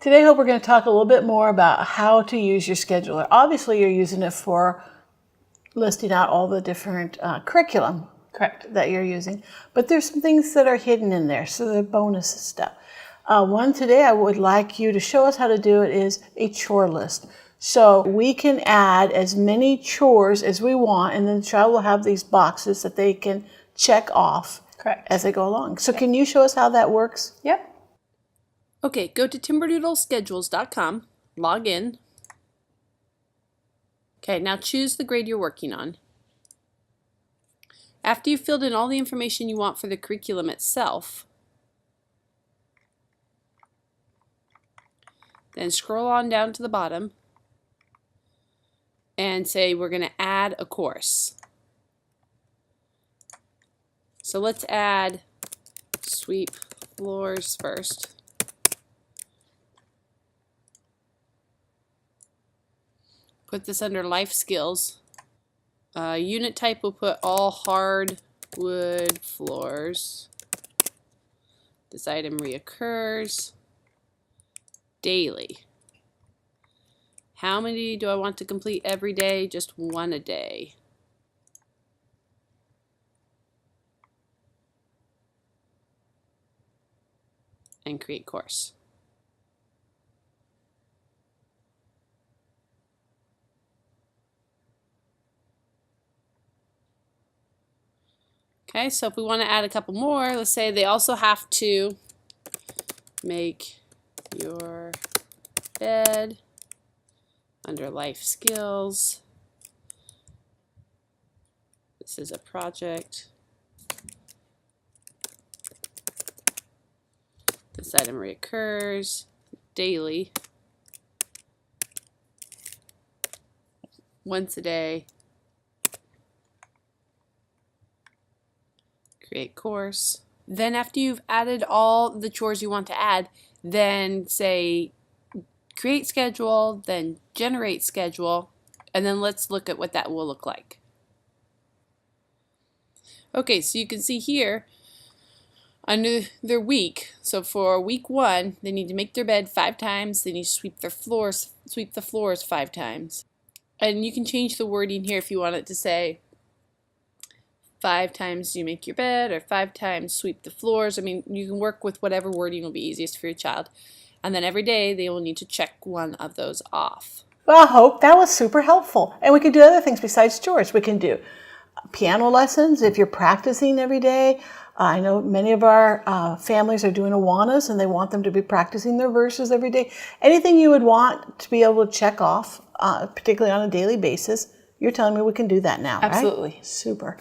Today, I hope we're going to talk a little bit more about how to use your scheduler. Obviously, you're using it for listing out all the different curriculum that you're using, but there's some things that are hidden in there, so the bonus stuff. One today I would like you to show us how to do it is a chore list. So we can add as many chores as we want, and then the child will have these boxes that they can check off as they go along. So can you show us how that works? Yep. Okay, go to timberdoodleschedules.com, log in. Okay, now choose the grade you're working on. After you've filled in all the information you want for the curriculum itself, then scroll on down to the bottom and say we're going to add a course. So let's add sweep floors first. Put this under life skills. Unit type will put all hardwood floors. This item reoccurs daily. How many do I want to complete every day? Just one a day. And create course. Okay, so if we want to add a couple more, let's say they also have to make your bed under life skills. This is a project. This item reoccurs daily, once a day. Create course. Then after you've added all the chores you want to add, then say create schedule, then generate schedule, and then let's look at what that will look like. Okay, so you can see here under their week, so for week 1, they need to make their bed 5 times, they need to sweep the floors 5 times. And you can change the wording here if you want it to say 5 times you make your bed, or 5 times sweep the floors. I mean, you can work with whatever wording will be easiest for your child. And then every day they will need to check one of those off. Well, I hope that was super helpful. And we can do other things besides chores. We can do piano lessons if you're practicing every day. I know many of our families are doing Awanas and they want them to be practicing their verses every day. Anything you would want to be able to check off, particularly on a daily basis, you're telling me we can do that now, right? Absolutely. Super.